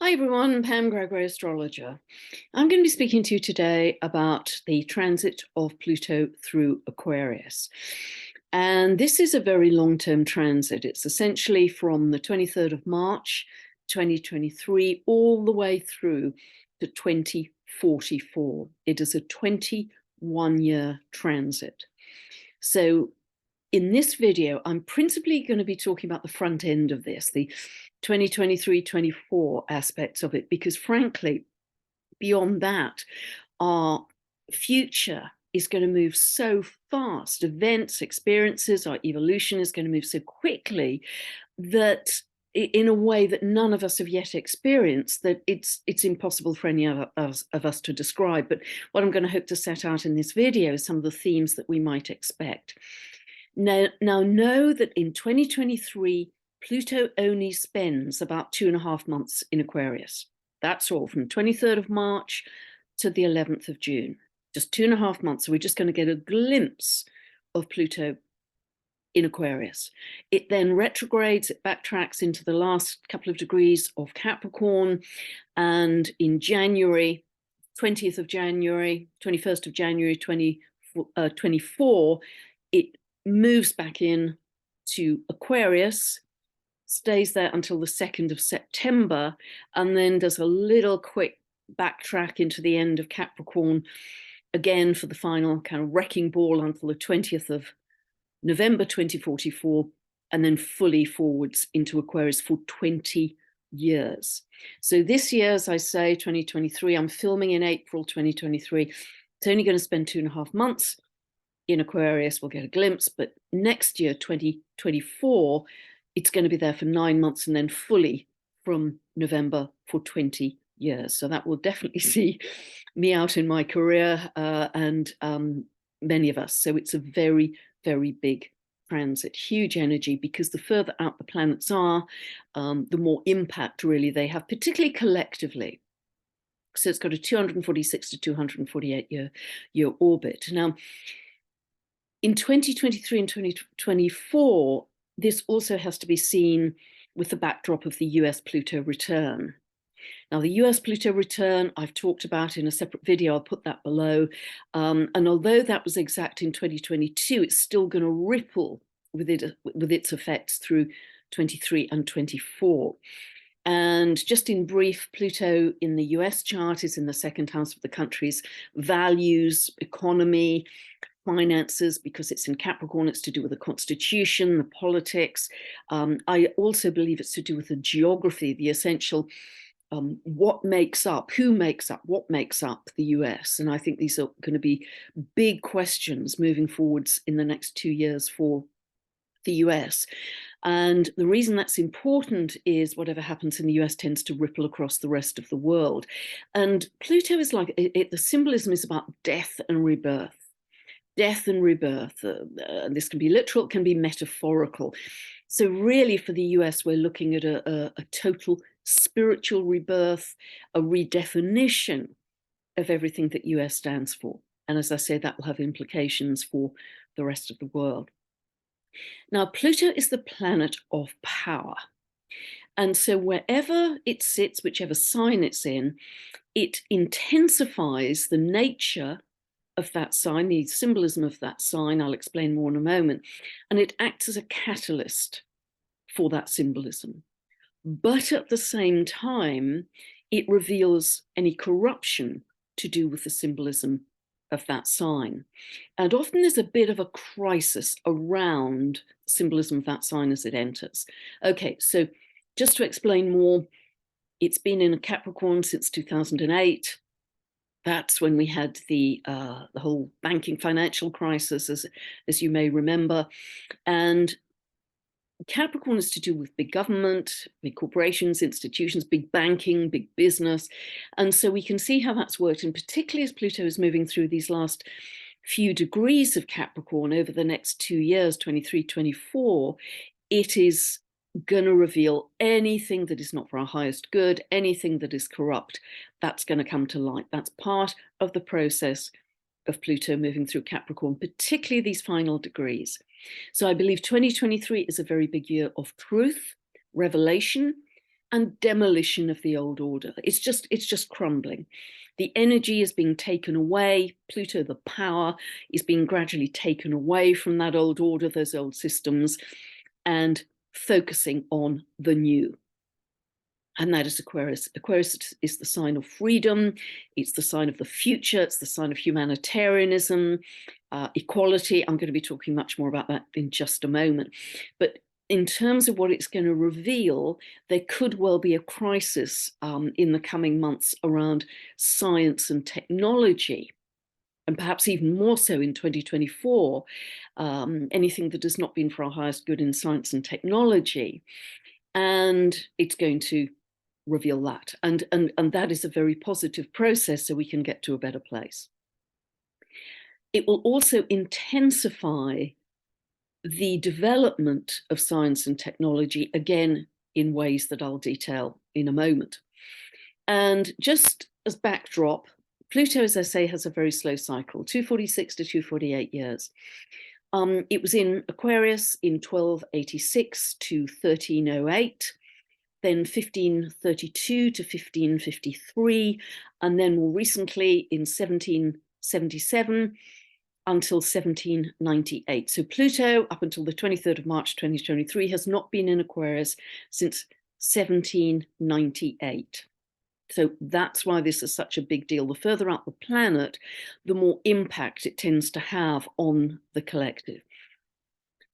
Hi everyone, Pam Gregory, astrologer. I'm going to be speaking to you today about the transit of Pluto through Aquarius. And this is a very long-term transit. It's essentially from the 23rd of March, 2023, all the way through to 2044. It is a 21-year transit. So in this video, I'm principally going to be talking about the front end of this, the 2023-24 aspects of it, because frankly, beyond that, our future is going to move so fast. Events, experiences, our evolution is going to move so quickly that in a way that none of us have yet experienced, that it's impossible for any of us to describe. But what I'm going to hope to set out in this video is some of the themes that we might expect. Now know that in 2023, Pluto only spends about 2.5 months in Aquarius. That's all, from 23rd of March to the 11th of June. Just 2.5 months. So we're just going to get a glimpse of Pluto in Aquarius. It then retrogrades, it backtracks into the last couple of degrees of Capricorn. And in January, 20th of January, 21st of January 2024, it moves back in to Aquarius, stays there until the 2nd of September, and then does a little quick backtrack into the end of Capricorn again for the final kind of wrecking ball until the 20th of November 2044, and then fully forwards into Aquarius for 20 years. So this year, as I say, 2023, I'm filming in April 2023. It's only going to spend 2.5 months in Aquarius. We'll get a glimpse, but next year, 2024, it's going to be there for 9 months and then fully from November for 20 years. So that will definitely see me out in my career and many of us. So it's a very, very big transit, huge energy, because the further out the planets are, the more impact really they have, particularly collectively. So it's got a 246 to 248 year orbit. Now, in 2023 and 2024, this also has to be seen with the backdrop of the US Pluto return. Now, the US Pluto return, I've talked about in a separate video, I'll put that below. And although that was exact in 2022, it's still going to ripple with its effects through 23 and 24. And just in brief, Pluto in the US chart is in the second house of the country's values, economy, finances, because it's in Capricorn. It's to do with the constitution, the politics. I also believe it's to do with the geography, the essential what makes up, who makes up, what makes up the US. And I think these are going to be big questions moving forwards in the next 2 years for the US. And the reason that's important is whatever happens in the US tends to ripple across the rest of the world. And Pluto is like, the symbolism is about death and rebirth. Death and rebirth. This can be literal, it can be metaphorical. So really for the US, we're looking at a total spiritual rebirth, a redefinition of everything that US stands for. And as I say, that will have implications for the rest of the world. Now, Pluto is the planet of power. And so wherever it sits, whichever sign it's in, it intensifies the nature of that sign, the symbolism of that sign. I'll explain more in a moment. And it acts as a catalyst for that symbolism. But at the same time, it reveals any corruption to do with the symbolism of that sign. And often there's a bit of a crisis around symbolism of that sign as it enters. Okay, so just to explain more, it's been in a Capricorn since 2008. That's when we had the whole banking financial crisis, as you may remember. And Capricorn is to do with big government, big corporations, institutions, big banking, big business. And so we can see how that's worked. And particularly as Pluto is moving through these last few degrees of Capricorn over the next 2 years, 23, 24, it is going to reveal anything that is not for our highest good, anything that is corrupt, that's going to come to light. That's part of the process of Pluto moving through Capricorn, particularly these final degrees. So I believe 2023 is a very big year of truth, revelation, and demolition of the old order. It's just crumbling. The energy is being taken away. Pluto, the power, is being gradually taken away from that old order, those old systems, and focusing on the new. And that is Aquarius. Aquarius is the sign of freedom. It's the sign of the future. It's the sign of humanitarianism, equality. I'm going to be talking much more about that in just a moment. But in terms of what it's going to reveal, there could well be a crisis in the coming months around science and technology, and perhaps even more so in 2024, anything that has not been for our highest good in science and technology. And it's going to reveal that. And that is a very positive process, so we can get to a better place. It will also intensify the development of science and technology, again, in ways that I'll detail in a moment. And just as backdrop, Pluto, as I say, has a very slow cycle, 246 to 248 years. It was in Aquarius in 1286 to 1308, then 1532 to 1553, and then more recently in 1777 until 1798. So Pluto, up until the 23rd of March 2023, has not been in Aquarius since 1798. So that's why this is such a big deal. The further out the planet, the more impact it tends to have on the collective.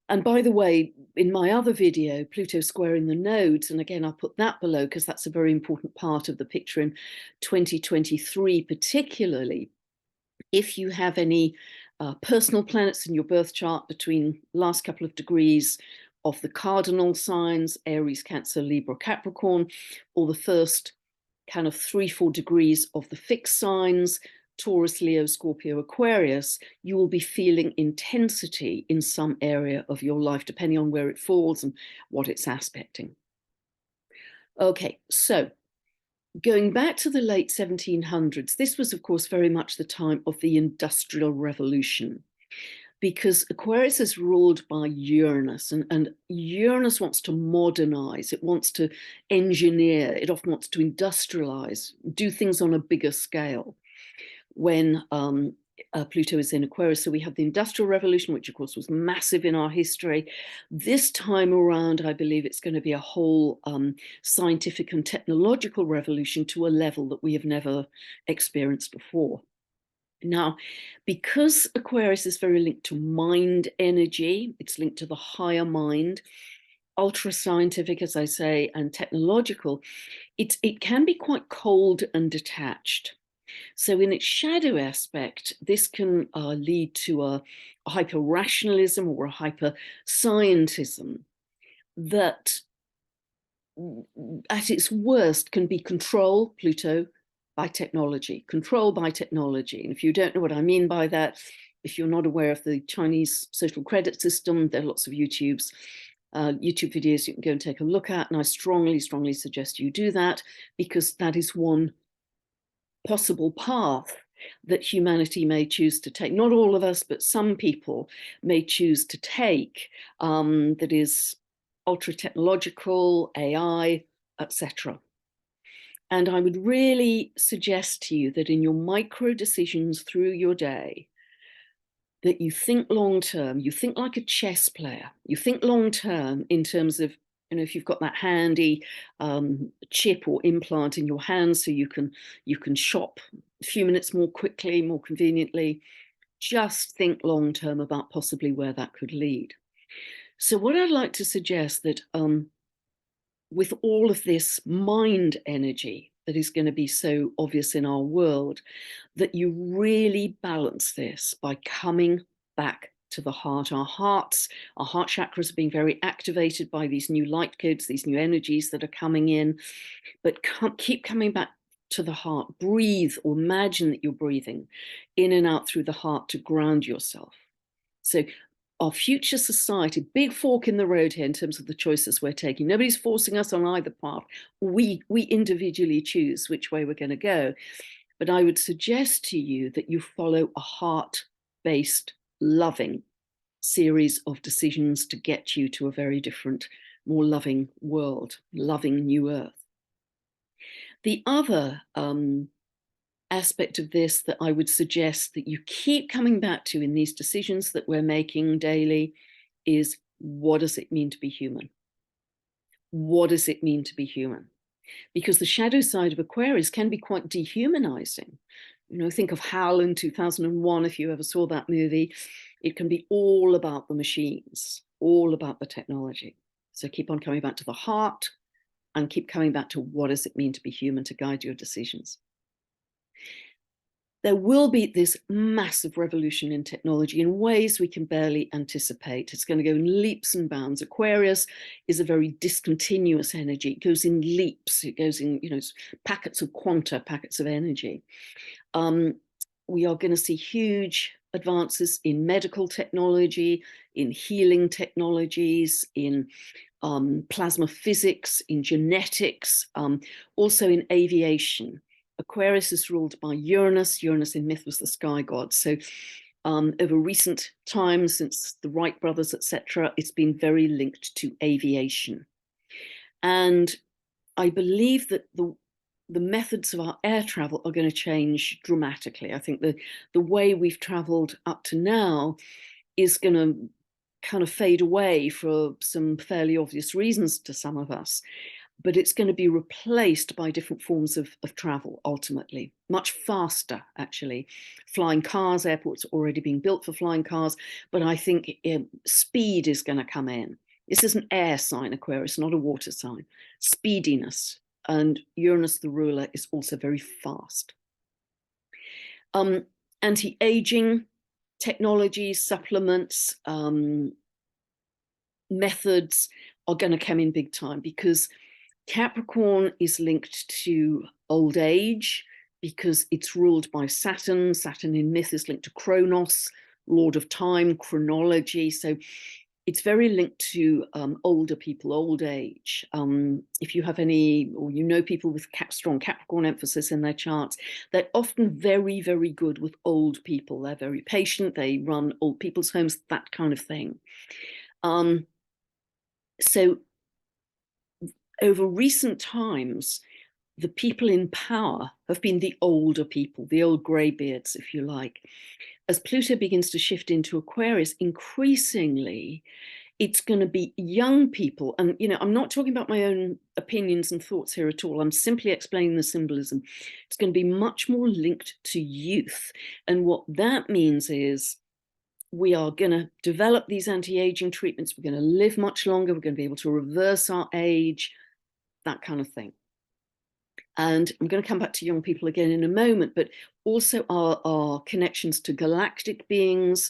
And by the way, in my other video, Pluto squaring the nodes, and again, I'll put that below because that's a very important part of the picture in 2023, particularly if you have any personal planets in your birth chart between last couple of degrees of the cardinal signs, Aries, Cancer, Libra, Capricorn, or the first kind of 3-4 degrees of the fixed signs, Taurus, Leo, Scorpio, Aquarius, you will be feeling intensity in some area of your life, depending on where it falls and what it's aspecting. Okay, so going back to the late 1700s, this was, of course, very much the time of the Industrial Revolution, because Aquarius is ruled by Uranus, and Uranus wants to modernize, it wants to engineer, it often wants to industrialize, do things on a bigger scale when Pluto is in Aquarius. So we have the Industrial Revolution, which of course was massive in our history. This time around, I believe it's going to be a whole scientific and technological revolution to a level that we have never experienced before. Now, because Aquarius is very linked to mind energy, it's linked to the higher mind, ultra scientific, as I say, and technological, it can be quite cold and detached. So in its shadow aspect, this can lead to a hyper-rationalism or a hyper-scientism that at its worst can be control, Pluto, by technology, control by technology. And if you don't know what I mean by that, if you're not aware of the Chinese social credit system, there are lots of YouTube videos you can go and take a look at. And I strongly, strongly suggest you do that, because that is one possible path that humanity may choose to take. Not all of us, but some people may choose to take, that is ultra technological, AI, etc. And I would really suggest to you that in your micro decisions through your day, that you think long term, you think like a chess player, you think long term in terms of, you know, if you've got that handy chip or implant in your hand so you can shop a few minutes more quickly, more conveniently, just think long term about possibly where that could lead. So what I'd like to suggest that with all of this mind energy that is going to be so obvious in our world, that you really balance this by coming back to the heart. Our hearts, our heart chakras are being very activated by these new light codes, these new energies that are coming in, but keep coming back to the heart. Breathe, or imagine that you're breathing in and out through the heart to ground yourself. So our future society, big fork in the road here in terms of the choices we're taking. Nobody's forcing us on either path. We individually choose which way we're going to go. But I would suggest to you that you follow a heart-based, loving series of decisions to get you to a very different, more loving world, loving new earth. The other aspect of this that I would suggest that you keep coming back to in these decisions that we're making daily is, what does it mean to be human? What does it mean to be human? Because the shadow side of Aquarius can be quite dehumanizing. You know, think of HAL in 2001, if you ever saw that movie. It can be all about the machines, all about the technology. So keep on coming back to the heart and keep coming back to, what does it mean to be human, to guide your decisions. There will be this massive revolution in technology in ways we can barely anticipate. It's going to go in leaps and bounds. Aquarius is a very discontinuous energy. It goes in leaps. It goes in, you know, packets of quanta, packets of energy. We are going to see huge advances in medical technology, in healing technologies, in plasma physics, in genetics, also in aviation. Aquarius is ruled by Uranus. Uranus in myth was the sky god. So over recent times, since the Wright brothers, etc., it's been very linked to aviation. And I believe that the methods of our air travel are going to change dramatically. I think the way we've traveled up to now is going to kind of fade away for some fairly obvious reasons to some of us. But it's going to be replaced by different forms of travel, ultimately, much faster, actually. Flying cars, airports are already being built for flying cars, but I think speed is going to come in. This is an air sign, Aquarius, not a water sign. Speediness, and Uranus, the ruler, is also very fast. Anti-aging technologies, supplements, methods are going to come in big time, because Capricorn is linked to old age because it's ruled by Saturn. Saturn in myth is linked to Kronos, lord of time, chronology. So it's very linked to older people, old age. If you have any, or you know people with strong Capricorn emphasis in their charts, they're often very, very good with old people. They're very patient. They run old people's homes, that kind of thing. So over recent times, the people in power have been the older people, the old greybeards, if you like. As Pluto begins to shift into Aquarius, increasingly, it's going to be young people. And, you know, I'm not talking about my own opinions and thoughts here at all. I'm simply explaining the symbolism. It's going to be much more linked to youth. And what that means is, we are going to develop these anti-aging treatments. We're going to live much longer. We're going to be able to reverse our age, that kind of thing. And I'm going to come back to young people again in a moment, but also our connections to galactic beings,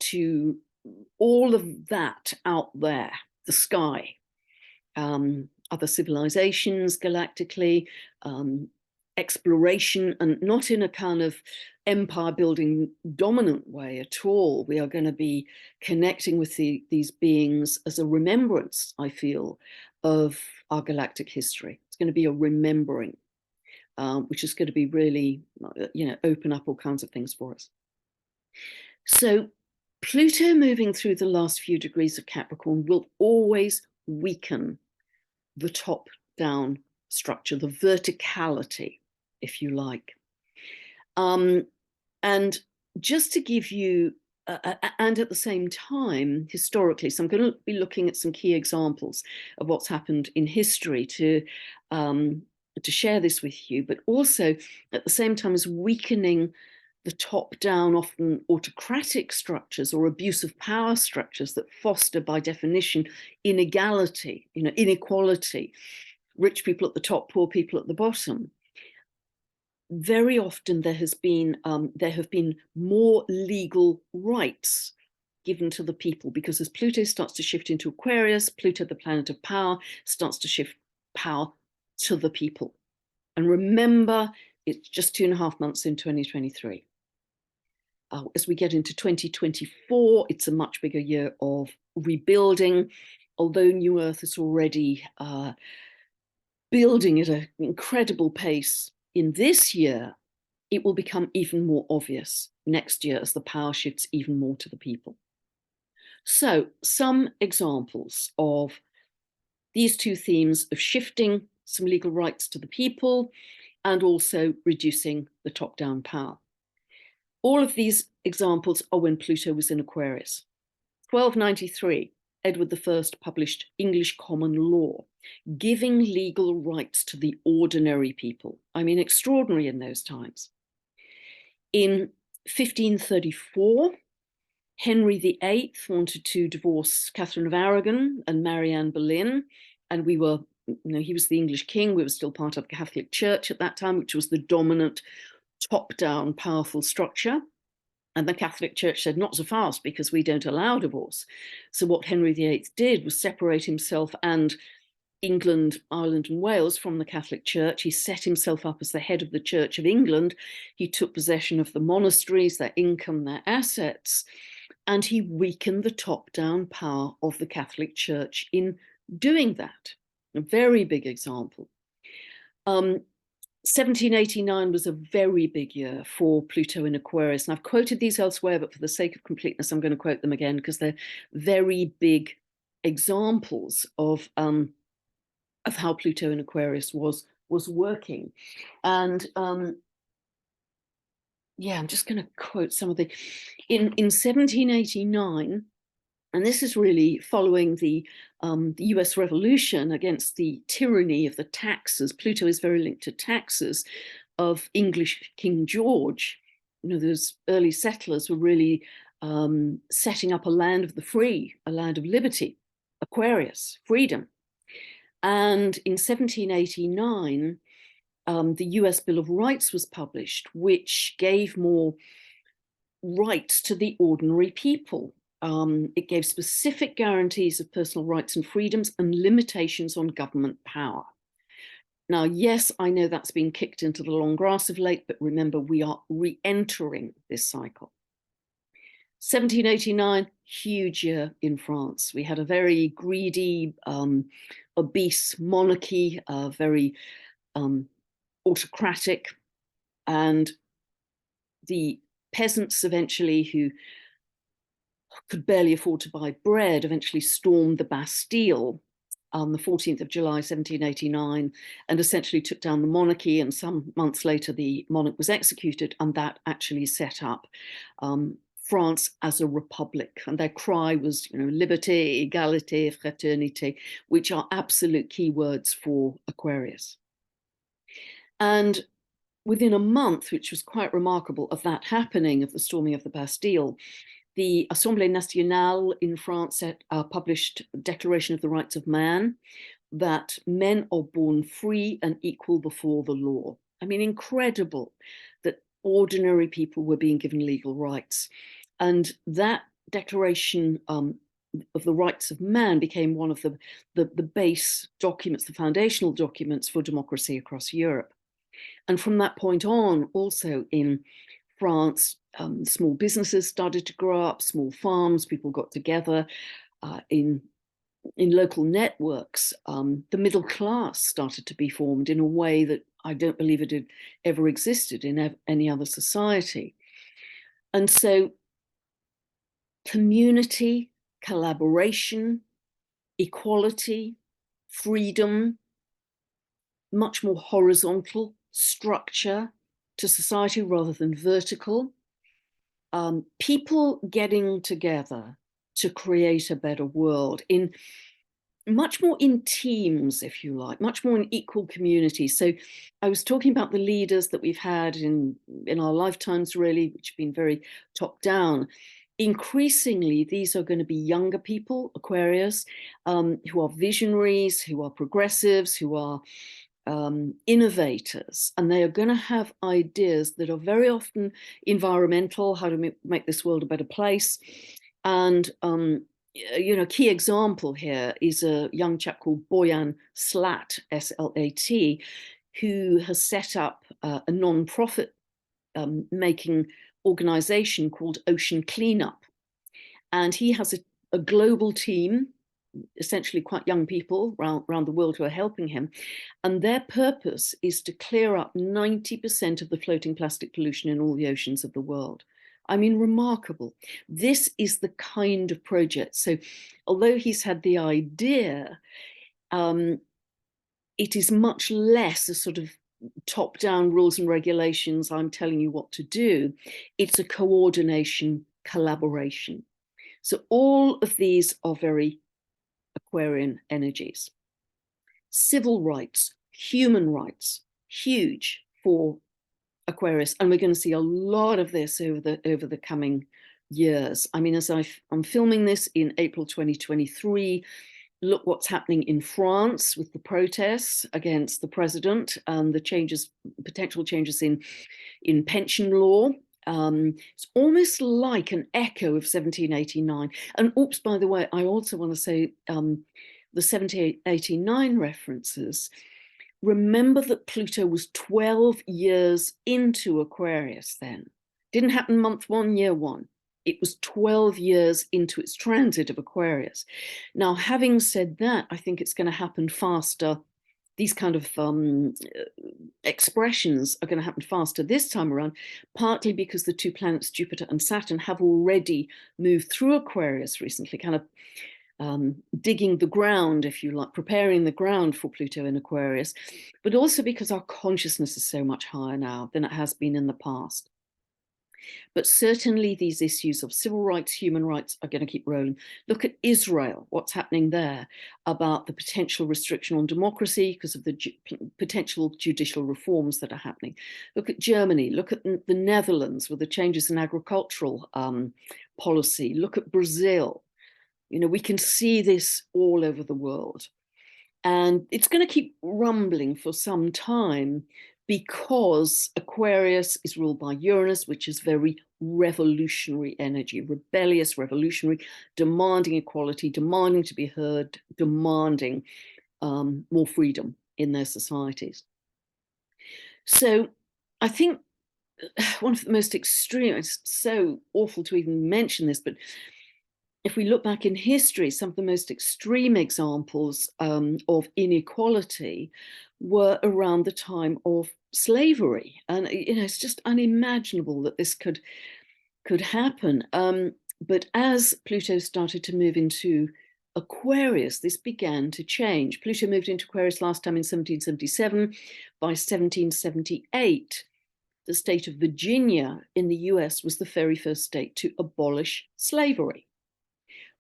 to all of that out there, the sky, other civilizations galactically, exploration, and not in a kind of empire building dominant way at all. We are going to be connecting with these beings as a remembrance, I feel, of our galactic history. It's going to be a remembering, which is going to be really, you know, open up all kinds of things for us. So Pluto moving through the last few degrees of Capricorn will always weaken the top-down structure, the verticality, if you like. And just to give you, and at the same time, historically, so I'm going to be looking at some key examples of what's happened in history to share this with you, but also at the same time as weakening the top-down, often autocratic structures or abusive power structures that foster, by definition, inequality, you know, inequality, rich people at the top, poor people at the bottom. Very often there have been more legal rights given to the people, because as Pluto starts to shift into Aquarius, Pluto, the planet of power, starts to shift power to the people. And remember, it's just 2.5 months in 2023. As we get into 2024, it's a much bigger year of rebuilding. Although New Earth is already building at an incredible pace in this year, it will become even more obvious next year as the power shifts even more to the people. So some examples of these two themes of shifting some legal rights to the people, and also reducing the top-down power. All of these examples are when Pluto was in Aquarius. 1293, Edward I published English common law, giving legal rights to the ordinary people. I mean, extraordinary in those times. In 1534, Henry VIII wanted to divorce Catherine of Aragon and marry Anne Boleyn, and he was the English king. We were still part of the Catholic Church at that time, which was the dominant top-down powerful structure. And the Catholic Church said, not so fast, because we don't allow divorce. So what Henry VIII did was separate himself and England, Ireland, and Wales from the Catholic Church. He set himself up as the head of the Church of England. He took possession of the monasteries, their income, their assets, and he weakened the top-down power of the Catholic Church in doing that. A very big example. 1789 was a very big year for Pluto in Aquarius. And I've quoted these elsewhere, but for the sake of completeness, I'm going to quote them again because they're very big examples of how Pluto in Aquarius was working. And yeah, I'm just going to quote some of the, in 1789, and this is really following the US Revolution against the tyranny of the taxes. Pluto is very linked to taxes of English King George. You know, those early settlers were really setting up a land of the free, a land of liberty, Aquarius, freedom. And in 1789, the US Bill of Rights was published, which gave more rights to the ordinary people. It gave specific guarantees of personal rights and freedoms and limitations on government power. Now, yes, I know that's been kicked into the long grass of late, but remember, we are re-entering this cycle. 1789, huge year in France. We had a very greedy, obese monarchy, very autocratic, and the peasants eventually, who could barely afford to buy bread, eventually stormed the Bastille on the 14th of July, 1789, and essentially took down the monarchy. And some months later, the monarch was executed, and that actually set up France as a republic. And their cry was, you know, liberté, égalité, fraternité, which are absolute keywords for Aquarius. And within a month, which was quite remarkable, of that happening, of the storming of the Bastille, the Assemblée Nationale in France published a Declaration of the Rights of Man, that men are born free and equal before the law. I mean, incredible that ordinary people were being given legal rights. And that Declaration of the Rights of Man became one of the base documents, the foundational documents for democracy across Europe. And from that point on, also in France, small businesses started to grow up, small farms, people got together in local networks. The middle class started to be formed in a way that I don't believe it had ever existed in any other society. And so community, collaboration, equality, freedom, much more horizontal structure to society rather than vertical. People getting together to create a better world in much more in teams, if you like, much more in equal communities. So I was talking about the leaders that we've had in our lifetimes, really, which have been very top down. Increasingly, these are going to be younger people, Aquarius, who are visionaries, who are progressives, who are innovators, and they are going to have ideas that are very often environmental, how to make this world a better place. And you know, key example here is a young chap called Boyan Slat, S-L-A-T, who has set up a non-profit making organization called Ocean Cleanup. And he has a global team, essentially quite young people around the world, who are helping him. And their purpose is to clear up 90% of the floating plastic pollution in all the oceans of the world. I mean, remarkable. This is the kind of project. So although he's had the idea, it is much less a sort of top-down rules and regulations, I'm telling you what to do. It's a coordination, collaboration. So all of these are very Aquarian energies. Civil rights, human rights, huge for Aquarius, and we're going to see a lot of this over the coming years. I mean, as I'm filming this in April 2023, look what's happening in France with the protests against the president and the potential changes in pension law. It's almost like an echo of 1789. And oops, by the way, I also want to say the 1789 references. Remember that Pluto was 12 years into Aquarius then. Didn't happen month 1, year 1. It was 12 years into its transit of Aquarius. Now, having said that, I think it's going to happen faster. These kind of expressions are going to happen faster this time around, partly because the 2 planets, Jupiter and Saturn, have already moved through Aquarius recently, kind of digging the ground, if you like, preparing the ground for Pluto in Aquarius, but also because our consciousness is so much higher now than it has been in the past. But certainly these issues of civil rights, human rights are going to keep rolling. Look at Israel, what's happening there about the potential restriction on democracy because of the potential judicial reforms that are happening. Look at Germany, look at the Netherlands with the changes in agricultural policy. Look at Brazil. You know, we can see this all over the world. And it's going to keep rumbling for some time because Aquarius is ruled by Uranus, which is very revolutionary energy, rebellious, revolutionary, demanding equality, demanding to be heard, demanding more freedom in their societies. So I think one of the most extreme, it's so awful to even mention this, but if we look back in history, some of the most extreme examples of inequality were around the time of slavery. And, you know, it's just unimaginable that this could happen. But as Pluto started to move into Aquarius, this began to change. Pluto moved into Aquarius last time in 1777. By 1778, the state of Virginia in the US was the very first state to abolish slavery.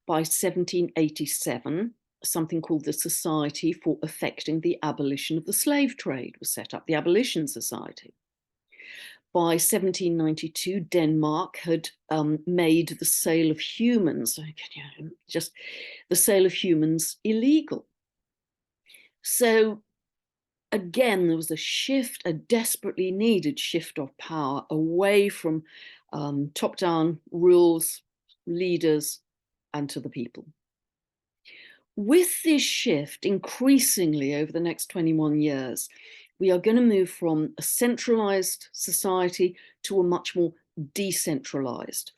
By 1787, something called the Society for Effecting the Abolition of the Slave Trade was set up, the Abolition Society. By 1792, Denmark had made the sale of humans, just the sale of humans, illegal. So again, there was a shift, a desperately needed shift of power away from top-down rules, leaders, and to the people. With this shift, increasingly over the next 21 years, we are going to move from a centralized society to a much more decentralized.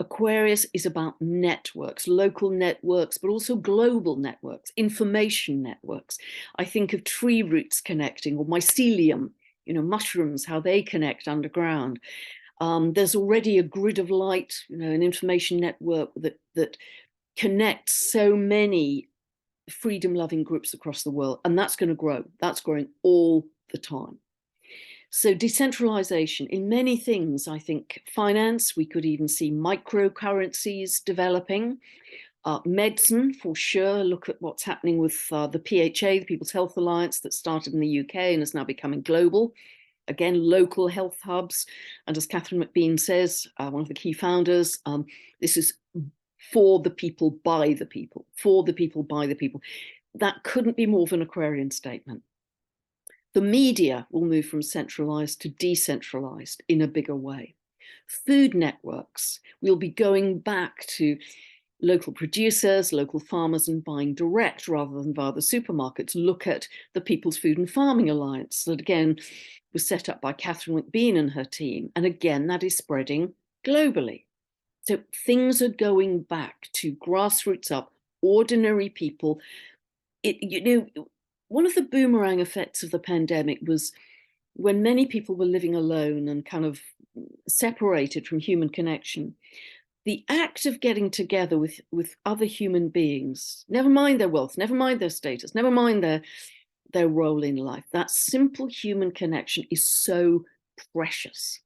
Aquarius is about networks, local networks, but also global networks, information networks. I think of tree roots connecting, or mycelium, you know, mushrooms, how they connect underground. There's already a grid of light, you know, an information network that connects so many freedom-loving groups across the world, and that's going to grow. That's growing all the time. So decentralization in many things, I think finance, we could even see microcurrencies developing, medicine for sure. Look at what's happening with the PHA, the People's Health Alliance, that started in the UK and is now becoming global. Again, local health hubs. And as Catherine McBean says, one of the key founders, this is for the people, by the people, for the people, by the people. That couldn't be more of an Aquarian statement. The media will move from centralized to decentralized in a bigger way. Food networks, we'll be going back to local producers, local farmers, and buying direct rather than via the supermarkets. Look at the People's Food and Farming Alliance that again was set up by Catherine McBean and her team. And again, that is spreading globally. So things are going back to grassroots up, ordinary people. One of the boomerang effects of the pandemic was when many people were living alone and kind of separated from human connection, the act of getting together with other human beings, never mind their wealth, never mind their status, never mind their their role in life. That simple human connection is so precious.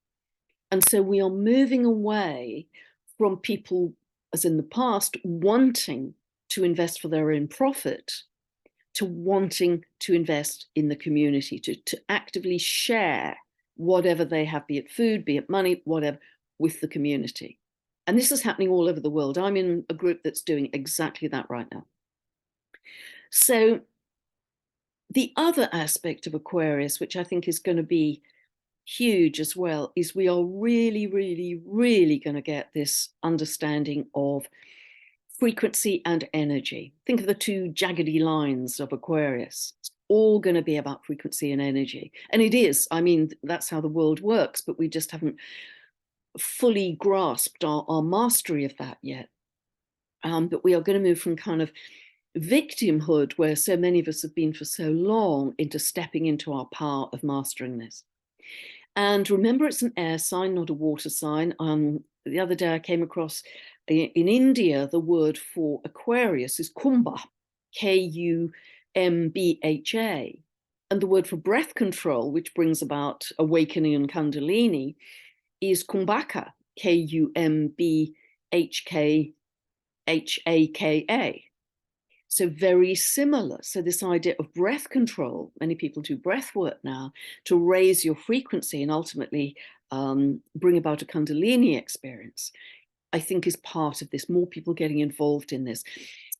And so we are moving away from people, as in the past, wanting to invest for their own profit, to wanting to invest in the community, to actively share whatever they have, be it food, be it money, whatever, with the community. And this is happening all over the world. I'm in a group that's doing exactly that right now. So the other aspect of Aquarius, which I think is going to be huge as well, is we are really, really, really going to get this understanding of frequency and energy. Think of the two jaggedy lines of Aquarius. It's all going to be about frequency and energy. And it is. I mean, that's how the world works, but we just haven't fully grasped our mastery of that yet. But we are going to move from kind of victimhood, where so many of us have been for so long, into stepping into our power of mastering this. And remember, it's an air sign, not a water sign. The other day I came across in India, the word for Aquarius is Kumbha, Kumbha. And the word for breath control, which brings about awakening and Kundalini, is Kumbhaka, Kumbhaka. So very similar. So this idea of breath control, many people do breath work now to raise your frequency and ultimately bring about a Kundalini experience, I think is part of this, more people getting involved in this.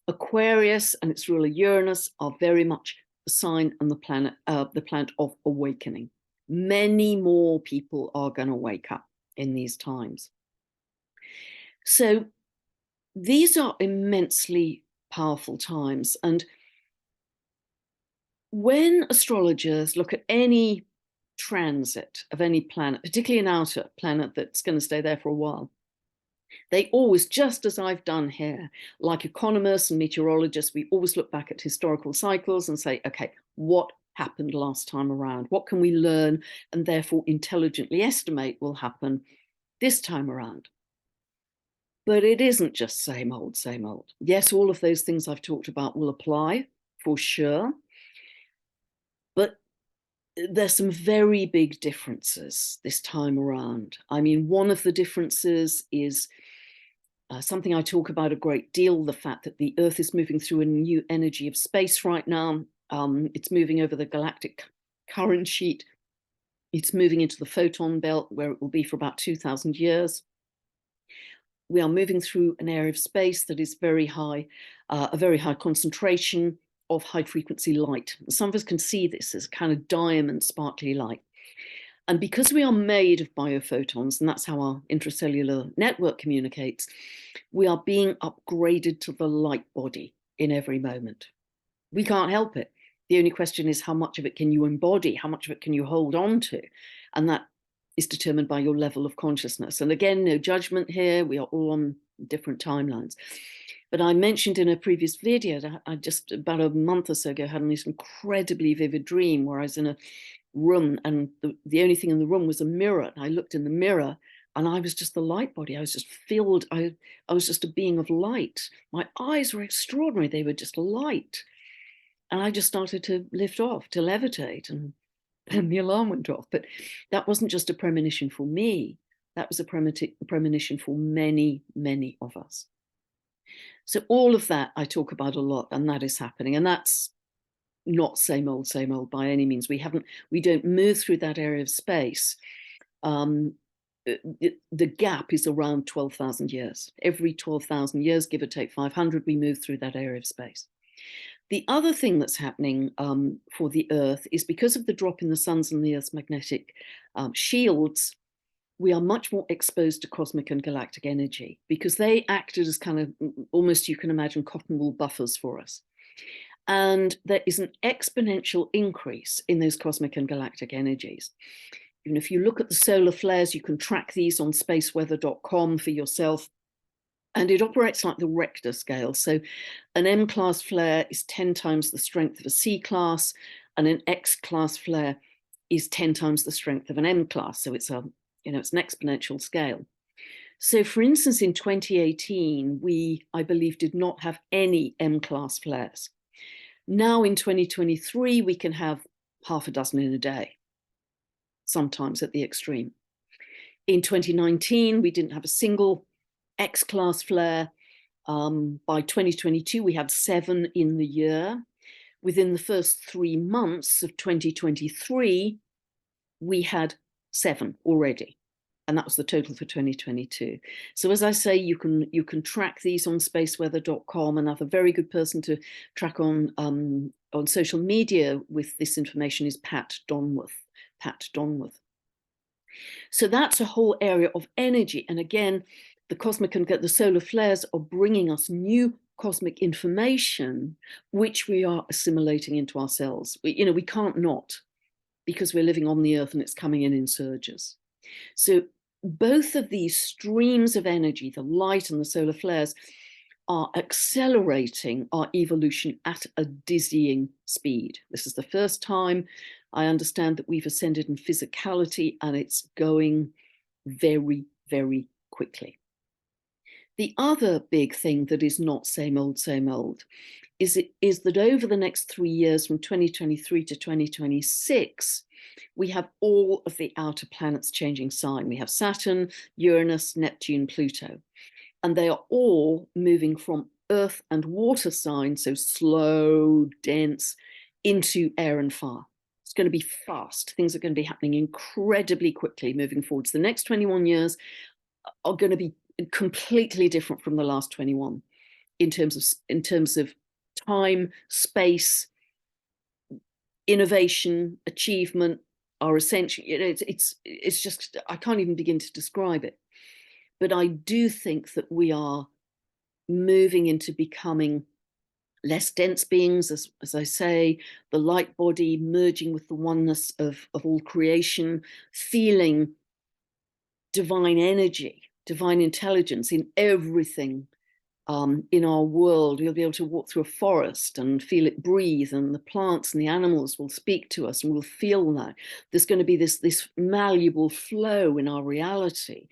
Aquarius and its ruler Uranus are very much the sign and the planet of awakening. Many more people are going to wake up in these times. So these are immensely powerful times. And when astrologers look at any transit of any planet, particularly an outer planet that's going to stay there for a while, they always, just as I've done here, like economists and meteorologists, we always look back at historical cycles and say, okay, what happened last time around? What can we learn and therefore intelligently estimate will happen this time around? But it isn't just same old, same old. Yes, all of those things I've talked about will apply for sure. But there's some very big differences this time around. I mean, one of the differences is something I talk about a great deal, the fact that the Earth is moving through a new energy of space right now. It's moving over the galactic current sheet. It's moving into the photon belt, where it will be for about 2,000 years. We are moving through an area of space that is very high, a very high concentration of high frequency light. Some of us can see this as kind of diamond sparkly light. And because we are made of biophotons, and that's how our intracellular network communicates, we are being upgraded to the light body in every moment. We can't help it. The only question is, how much of it can you embody? How much of it can you hold on to? And that is determined by your level of consciousness. And again, no judgment here. We are all on different timelines. But I mentioned in a previous video that I just about a month or so ago had this incredibly vivid dream where I was in a room, and the only thing in the room was a mirror. And I looked in the mirror and I was just the light body. I was just filled. I was just a being of light. My eyes were extraordinary. They were just light. And I just started to lift off, to levitate, and then the alarm went off. But that wasn't just a premonition for me. That was a premonition for many, many of us. So all of that I talk about a lot, and that is happening. And that's not same old by any means. We don't move through that area of space. The gap is around 12,000 years. Every 12,000 years, give or take 500, we move through that area of space. The other thing that's happening for the Earth is, because of the drop in the sun's and the Earth's magnetic shields, we are much more exposed to cosmic and galactic energy, because they acted as kind of almost, you can imagine, cotton wool buffers for us. And there is an exponential increase in those cosmic and galactic energies. Even if you look at the solar flares, you can track these on spaceweather.com for yourself. And it operates like the Richter scale. So an M-class flare is 10 times the strength of a C-class, and an X-class flare is 10 times the strength of an M-class. So it's it's an exponential scale. So for instance, in 2018, we, I believe, did not have any M-class flares. Now in 2023, we can have half a dozen in a day, sometimes at the extreme. In 2019, we didn't have a single X-class flare. By 2022, we had 7 in the year. Within the first 3 months of 2023, we had 7 already. And that was the total for 2022. So as I say, you can track these on spaceweather.com. Another very good person to track on social media with this information is Pat Donworth. So that's a whole area of energy. And again, the cosmic and the solar flares are bringing us new cosmic information, which we are assimilating into ourselves. We can't not, because we're living on the earth and it's coming in surges. So both of these streams of energy, the light and the solar flares, are accelerating our evolution at a dizzying speed. This is the first time I understand that we've ascended in physicality, and it's going very, very quickly. The other big thing that is not same old, is that over the next 3 years, from 2023 to 2026, we have all of the outer planets changing sign. We have Saturn, Uranus, Neptune, Pluto, and they are all moving from earth and water signs, so slow, dense, into air and fire. It's going to be fast. Things are going to be happening incredibly quickly moving forward. So the next 21 years are going to be completely different from the last 21 in terms of time, space, innovation, achievement, are essential. It's just, I can't even begin to describe it. But I do think that we are moving into becoming less dense beings, as I say, the light body merging with the oneness of all creation, feeling divine energy, divine intelligence in everything in our world. We'll be able to walk through a forest and feel it breathe, and the plants and the animals will speak to us, and we'll feel that. There's going to be this malleable flow in our reality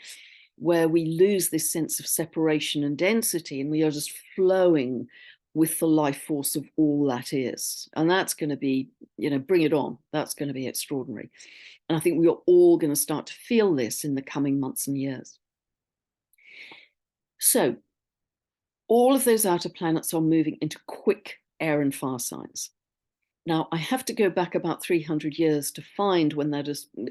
where we lose this sense of separation and density, and we are just flowing with the life force of all that is. And that's going to be, bring it on. That's going to be extraordinary. And I think we are all going to start to feel this in the coming months and years. So all of those outer planets are moving into quick air and fire signs. Now, I have to go back about 300 years to find when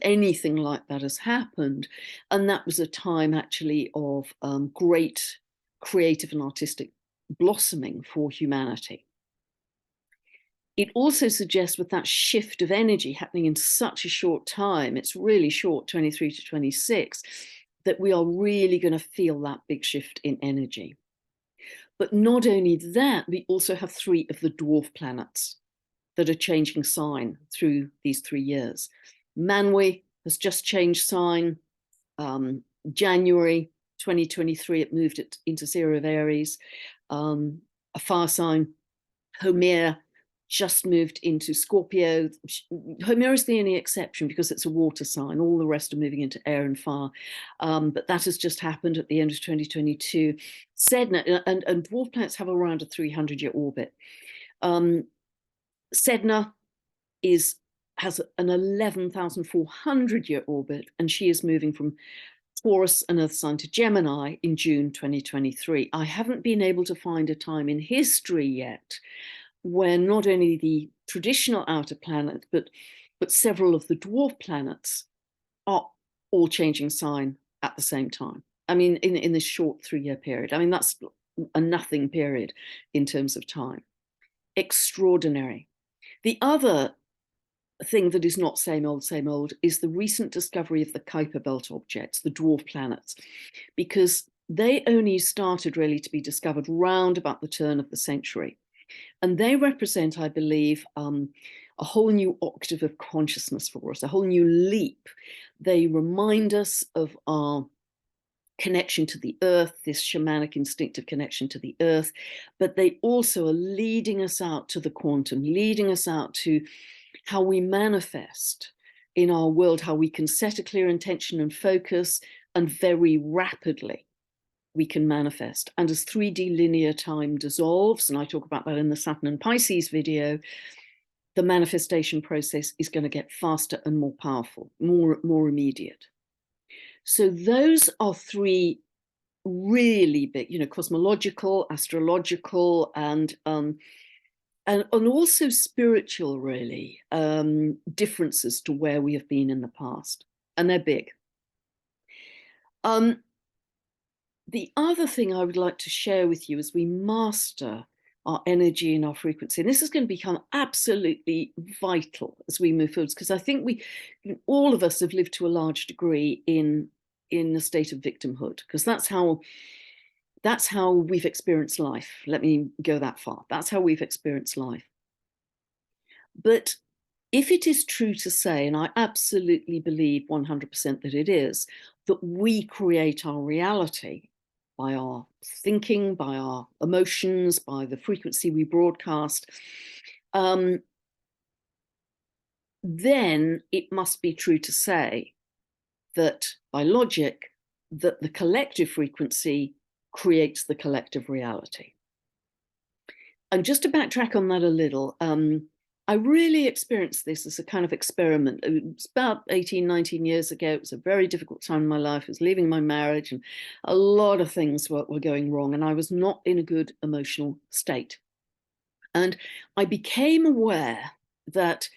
anything like that has happened. And that was a time actually of great creative and artistic blossoming for humanity. It also suggests, with that shift of energy happening in such a short time, it's really short, 23 to 26, that we are really going to feel that big shift in energy. But not only that, we also have 3 of the dwarf planets that are changing sign through these 3 years. Manwe has just changed sign. January 2023, it moved it into Zero of Aries. A fire sign, Homer, just moved into Scorpio. Homer is the only exception because it's a water sign. All the rest are moving into air and fire. But that has just happened at the end of 2022. Sedna, and dwarf planets have around a 300-year orbit. Sedna has an 11,400-year orbit, and she is moving from Taurus, an earth sign, to Gemini in June 2023. I haven't been able to find a time in history yet where not only the traditional outer planet, but several of the dwarf planets are all changing sign at the same time. I mean, in this short 3-year period. I mean, that's a nothing period in terms of time. Extraordinary. The other thing that is not same old is the recent discovery of the Kuiper Belt objects, the dwarf planets, because they only started really to be discovered round about the turn of the century. And they represent, I believe, a whole new octave of consciousness for us, a whole new leap. They remind us of our connection to the earth, this shamanic instinctive connection to the earth, but they also are leading us out to the quantum, leading us out to how we manifest in our world, how we can set a clear intention and focus, and very rapidly we can manifest. And as 3D linear time dissolves, and I talk about that in the Saturn and Pisces video, the manifestation process is going to get faster and more powerful, more immediate. So those are three really big, cosmological, astrological, and also spiritual, really, differences to where we have been in the past, and they're big. The other thing I would like to share with you as we master our energy and our frequency, and this is going to become absolutely vital as we move forwards, because I think all of us have lived to a large degree in a state of victimhood, because that's how we've experienced life. Let me go that far. That's how we've experienced life. But if it is true to say, and I absolutely believe 100% that it is, that we create our reality by our thinking, by our emotions, by the frequency we broadcast, then it must be true to say that by logic, that the collective frequency creates the collective reality. And just to backtrack on that a little, I really experienced this as a kind of experiment. It was about 18, 19 years ago. It was a very difficult time in my life. I was leaving my marriage and a lot of things were going wrong, and I was not in a good emotional state. And I became aware that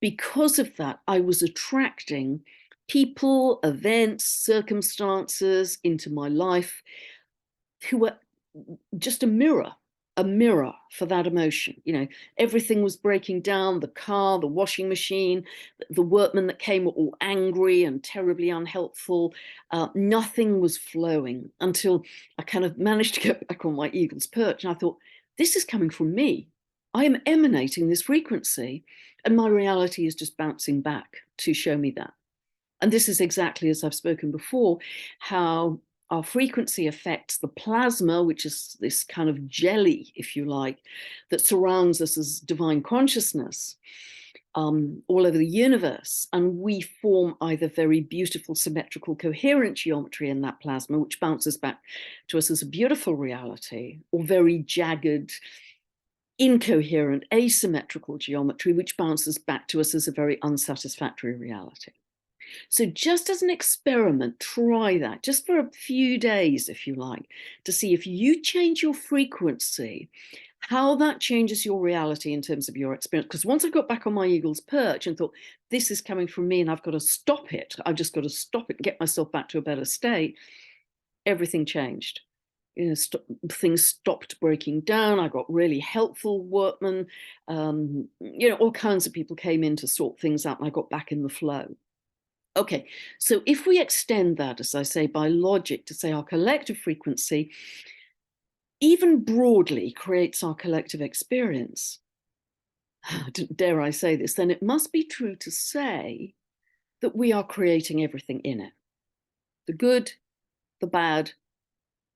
because of that, I was attracting people, events, circumstances into my life who were just a mirror for that emotion. Everything was breaking down: the car, the washing machine, the workmen that came were all angry and terribly unhelpful. Nothing was flowing until I kind of managed to get back on my eagle's perch, and I thought, this is coming from me. I am emanating this frequency, and my reality is just bouncing back to show me that. And this is exactly, as I've spoken before, how our frequency affects the plasma, which is this kind of jelly, if you like, that surrounds us as divine consciousness all over the universe. And we form either very beautiful, symmetrical, coherent geometry in that plasma, which bounces back to us as a beautiful reality, or very jagged, incoherent, asymmetrical geometry, which bounces back to us as a very unsatisfactory reality. So just as an experiment, try that just for a few days, if you like, to see if you change your frequency, how that changes your reality in terms of your experience. Because once I got back on my eagle's perch and thought, this is coming from me and I've got to stop it, I've just got to stop it and get myself back to a better state, everything changed. Things stopped breaking down. I got really helpful workmen. All kinds of people came in to sort things out, and I got back in the flow. Okay, so if we extend that, as I say, by logic, to say our collective frequency, even broadly, creates our collective experience, dare I say this, then it must be true to say that we are creating everything in it: the good, the bad,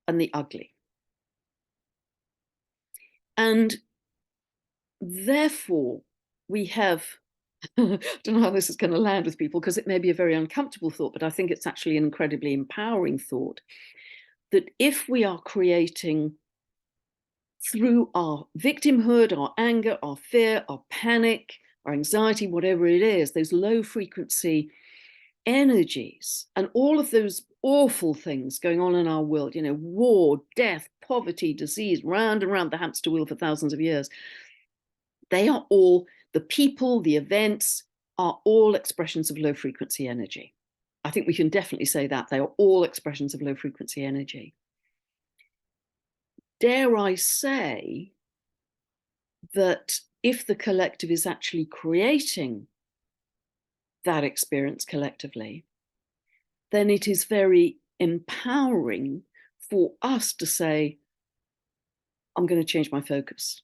and the ugly. And therefore, we have, I don't know how this is going to land with people, because it may be a very uncomfortable thought, but I think it's actually an incredibly empowering thought, that if we are creating through our victimhood, our anger, our fear, our panic, our anxiety, whatever it is, those low frequency energies and all of those awful things going on in our world, war, death, poverty, disease, round and round the hamster wheel for thousands of years, they are all, the people, the events are all expressions of low frequency energy. I think we can definitely say that they are all expressions of low frequency energy. Dare I say that if the collective is actually creating that experience collectively, then it is very empowering for us to say, I'm going to change my focus.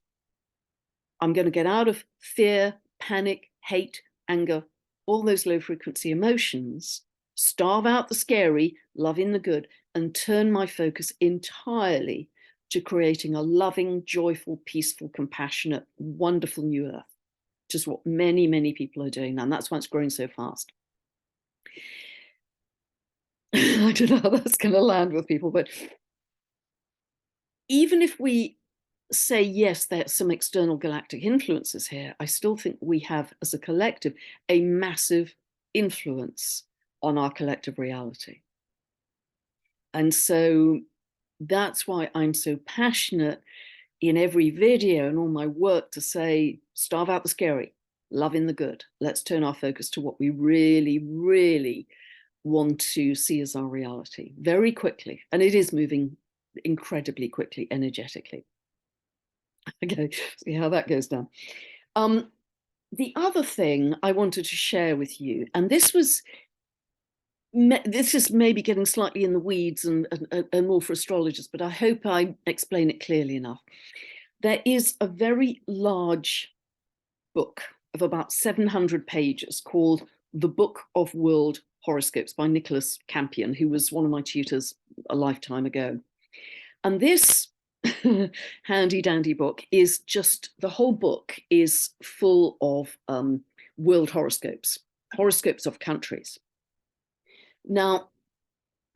I'm going to get out of fear, panic, hate, anger, all those low frequency emotions, starve out the scary, love in the good, and turn my focus entirely to creating a loving, joyful, peaceful, compassionate, wonderful new earth, which is what many, many people are doing now. And that's why it's growing so fast. I don't know how that's going to land with people, but even if we say, yes, there's some external galactic influences here, I still think we have, as a collective, a massive influence on our collective reality. And so that's why I'm so passionate in every video and all my work to say, starve out the scary, love in the good. Let's turn our focus to what we really, really want to see as our reality very quickly. And it is moving incredibly quickly, energetically. Okay, see how that goes down. The other thing I wanted to share with you, and this is maybe getting slightly in the weeds and more for astrologers, but I hope I explain it clearly enough. There is a very large book of about 700 pages called The Book of World Horoscopes by Nicholas Campion, who was one of my tutors a lifetime ago. And this handy dandy book is just, the whole book is full of world horoscopes, horoscopes of countries. Now,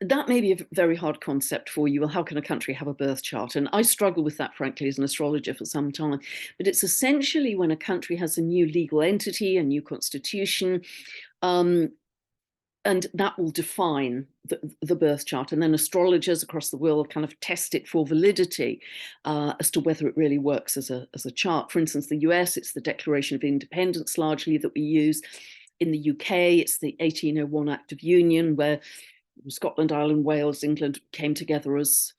that may be a very hard concept for you. Well, how can a country have a birth chart? And I struggle with that, frankly, as an astrologer for some time. But it's essentially when a country has a new legal entity, a new constitution, and that will define the birth chart. And then astrologers across the world kind of test it for validity as to whether it really works as a chart. For instance, the US, it's the Declaration of Independence largely that we use. In the UK, it's the 1801 Act of Union, where Scotland, Ireland, Wales, England came together as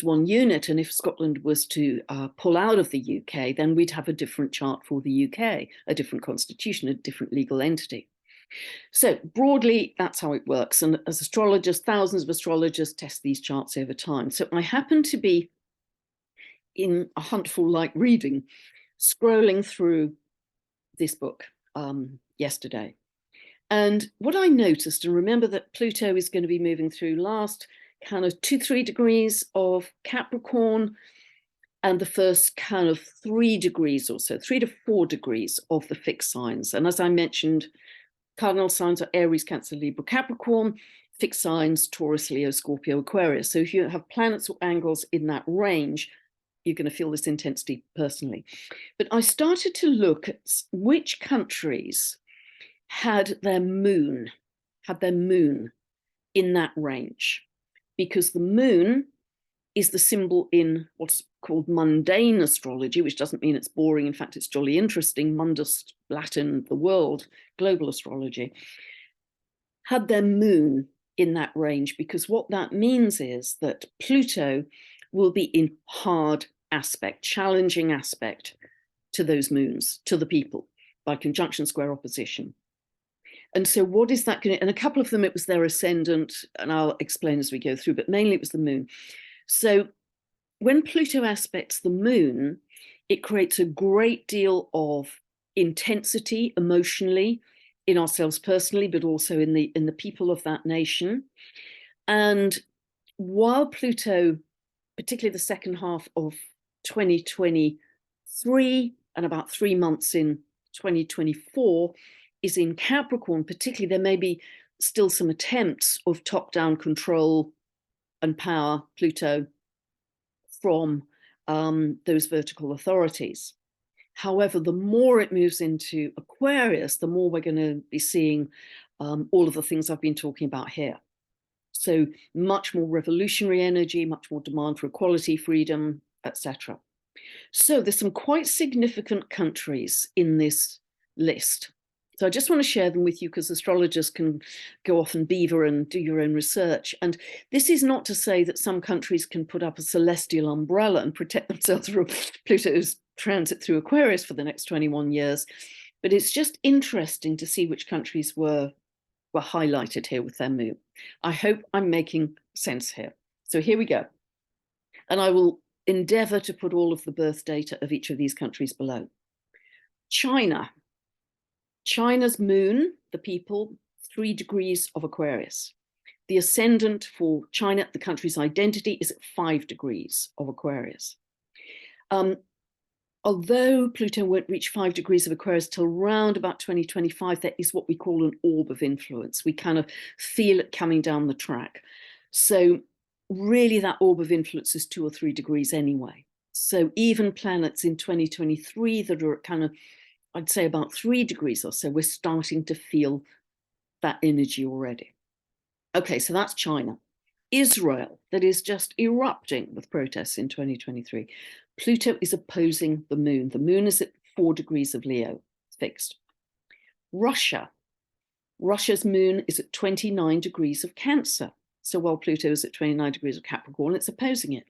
one unit. And if Scotland was to pull out of the UK, then we'd have a different chart for the UK, a different constitution, a different legal entity. So broadly, that's how it works. And as astrologers, thousands of astrologers test these charts over time. So I happen to be in a hunt for light reading, scrolling through this book yesterday. And what I noticed, and remember that Pluto is going to be moving through last kind of 2-3 degrees of Capricorn, and the first kind of 3 degrees or so, 3 to 4 degrees of the fixed signs. And as I mentioned, cardinal signs are Aries, Cancer, Libra, Capricorn, fixed signs, Taurus, Leo, Scorpio, Aquarius. So if you have planets or angles in that range, you're going to feel this intensity personally. But I started to look at which countries had their moon in that range, because the moon is the symbol in what's called mundane astrology, which doesn't mean it's boring. In fact, it's jolly interesting. Mundus, Latin, the world, global astrology, had their moon in that range, because what that means is that Pluto will be in hard aspect, challenging aspect to those moons, to the people, by conjunction, square, opposition. And so what is that going to, and a couple of them, it was their ascendant, and I'll explain as we go through, but mainly it was the moon. So when Pluto aspects the moon, it creates a great deal of intensity emotionally in ourselves personally, but also in the people of that nation. And while Pluto, particularly the second half of 2023 and about 3 months in 2024, is in Capricorn, particularly, there may be still some attempts of top-down control and power, Pluto, from those vertical authorities. However, the more it moves into Aquarius, the more we're going to be seeing all of the things I've been talking about here. So much more revolutionary energy, much more demand for equality, freedom, etc. So there's some quite significant countries in this list. So I just want to share them with you, because astrologers can go off and beaver and do your own research. And this is not to say that some countries can put up a celestial umbrella and protect themselves from Pluto's transit through Aquarius for the next 21 years. But it's just interesting to see which countries were highlighted here with their moon. I hope I'm making sense here. So here we go. And I will endeavor to put all of the birth data of each of these countries below. China. China's moon, the people, 3 degrees of Aquarius. The ascendant for China, the country's identity, is at 5 degrees of Aquarius. Although Pluto won't reach 5 degrees of Aquarius till around about 2025, there is what we call an orb of influence. We kind of feel it coming down the track. So really that orb of influence is 2 or 3 degrees anyway. So even planets in 2023 that are at kind of, I'd say about 3 degrees or so, we're starting to feel that energy already. Okay, so that's China. Israel, that is just erupting with protests in 2023. Pluto is opposing the moon. The moon is at 4 degrees of Leo, fixed. Russia. Russia's moon is at 29 degrees of Cancer. So while Pluto is at 29 degrees of Capricorn, it's opposing it.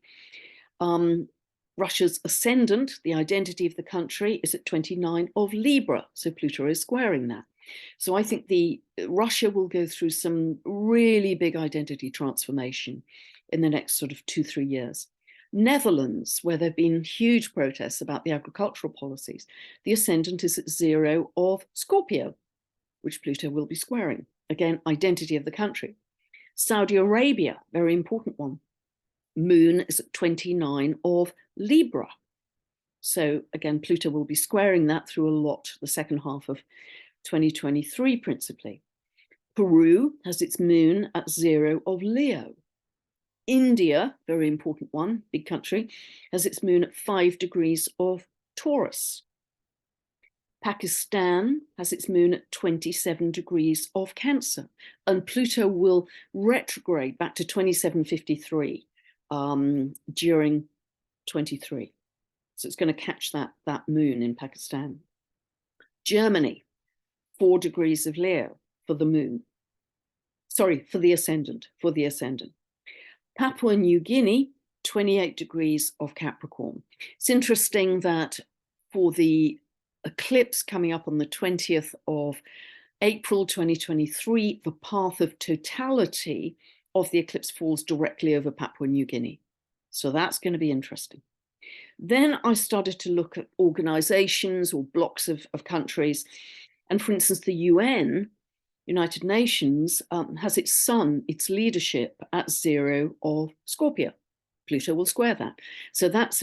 Russia's ascendant, the identity of the country, is at 29 of Libra. So Pluto is squaring that. So I think Russia will go through some really big identity transformation in the next sort of 2-3 years. Netherlands, where there have been huge protests about the agricultural policies, the ascendant is at 0 of Scorpio, which Pluto will be squaring. Again, identity of the country. Saudi Arabia, very important one. Moon is at 29 of Libra. So again, Pluto will be squaring that through a lot, the second half of 2023 principally. Peru has its moon at 0 of Leo. India, very important one, big country, has its moon at 5 degrees of Taurus. Pakistan has its moon at 27 degrees of Cancer, and Pluto will retrograde back to 2753 during 23. So it's going to catch that moon in Pakistan. Germany, 4 degrees of Leo for the moon. Sorry, for the ascendant, Papua New Guinea, 28 degrees of Capricorn. It's interesting that for the eclipse coming up on the 20th of April 2023, the path of totality of the eclipse falls directly over Papua New Guinea. So that's going to be interesting. Then I started to look at organizations or blocks of countries. And for instance, the UN, United Nations, has its sun, its leadership at 0 of Scorpio. Pluto will square that. So that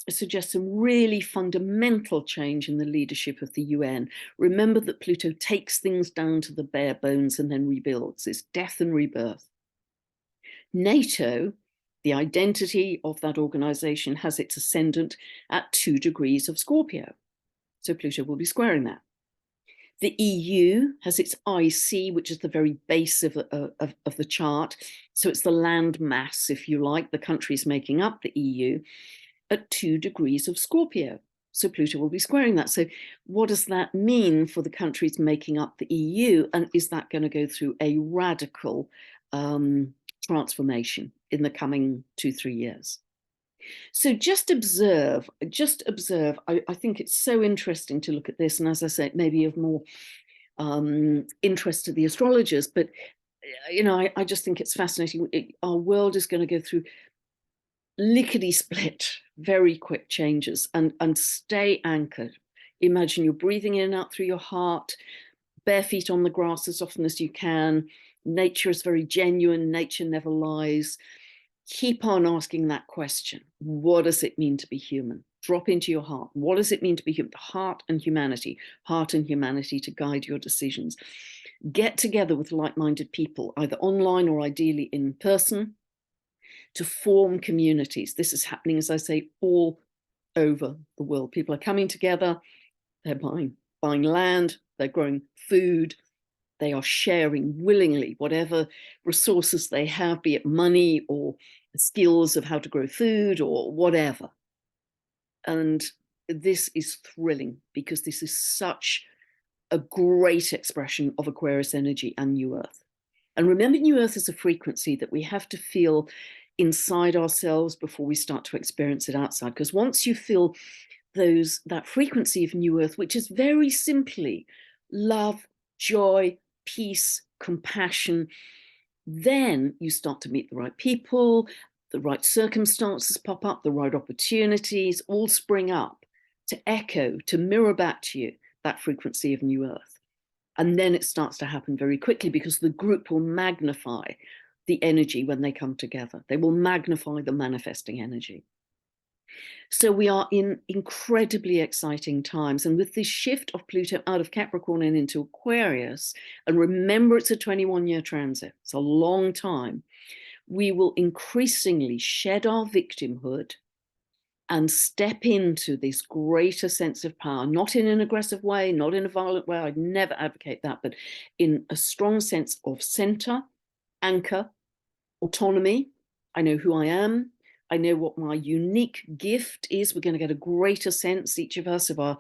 suggests some really fundamental change in the leadership of the UN. Remember that Pluto takes things down to the bare bones and then rebuilds. It's death and rebirth. NATO, the identity of that organization, has its ascendant at 2 degrees of Scorpio. So Pluto will be squaring that. The EU has its IC, which is the very base of the chart. So it's the land mass, if you like, the countries making up the EU, at 2 degrees of Scorpio. So Pluto will be squaring that. So what does that mean for the countries making up the EU? And is that going to go through a radical transformation in the coming 2-3 years? So just observe. I think it's so interesting to look at this. And as I say, maybe of more interest to the astrologers, but I just think it's fascinating. Our world is going to go through lickety-split, very quick changes, and stay anchored. Imagine you're breathing in and out through your heart, bare feet on the grass as often as you can. Nature is very genuine. Nature never lies. Keep on asking that question. What does it mean to be human? Drop into your heart. What does it mean to be human? Heart and humanity to guide your decisions. Get together with like-minded people, either online or ideally in person, to form communities. This is happening, as I say, all over the world. People are coming together. They're buying land. They're growing food. They are sharing willingly whatever resources they have, be it money or skills of how to grow food or whatever. And this is thrilling because this is such a great expression of Aquarius energy and New Earth. And remember, New Earth is a frequency that we have to feel inside ourselves before we start to experience it outside. Because once you feel that frequency of New Earth, which is very simply love, joy, peace, compassion, then you start to meet the right people, the right circumstances pop up, the right opportunities all spring up to echo, to mirror back to you that frequency of New Earth. And then it starts to happen very quickly because the group will magnify the energy when they come together. They will magnify the manifesting energy. So we are in incredibly exciting times. And with this shift of Pluto out of Capricorn and into Aquarius, and remember it's a 21-year transit, it's a long time, we will increasingly shed our victimhood and step into this greater sense of power, not in an aggressive way, not in a violent way. I'd never advocate that, but in a strong sense of center, anchor, autonomy. I know who I am. I know what my unique gift is. We're going to get a greater sense, each of us, of our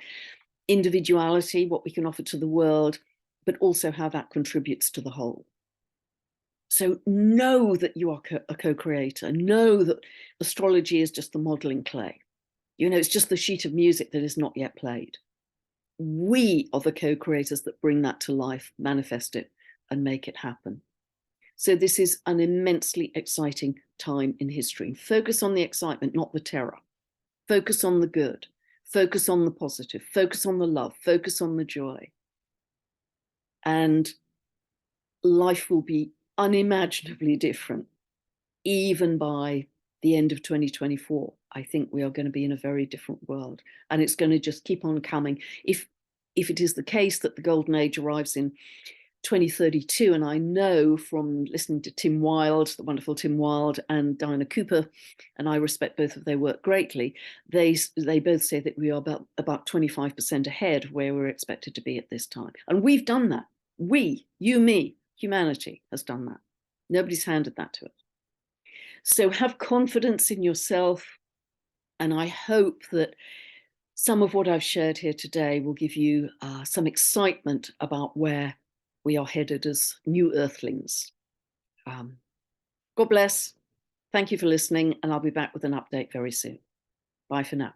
individuality, what we can offer to the world, but also how that contributes to the whole. So know that you are a co-creator. Know that astrology is just the modeling clay. You know, it's just the sheet of music that is not yet played. We are the co-creators that bring that to life, manifest it, and make it happen. So this is an immensely exciting time in history. Focus on the excitement, not the terror. Focus on the good. Focus on the positive. Focus on the love. Focus on the joy. And life will be unimaginably different, even by the end of 2024. I think we are going to be in a very different world, and it's going to just keep on coming. If it is the case that the golden age arrives in 2032, and I know from listening to Tim Wilde, the wonderful Tim Wilde, and Diana Cooper, and I respect both of their work greatly, they both say that we are about 25% ahead of where we're expected to be at this time. And we've done that. We, you, me, humanity has done that. Nobody's handed that to us. So have confidence in yourself. And I hope that some of what I've shared here today will give you some excitement about where we are headed as new earthlings. God bless. Thank you for listening, and I'll be back with an update very soon. Bye for now.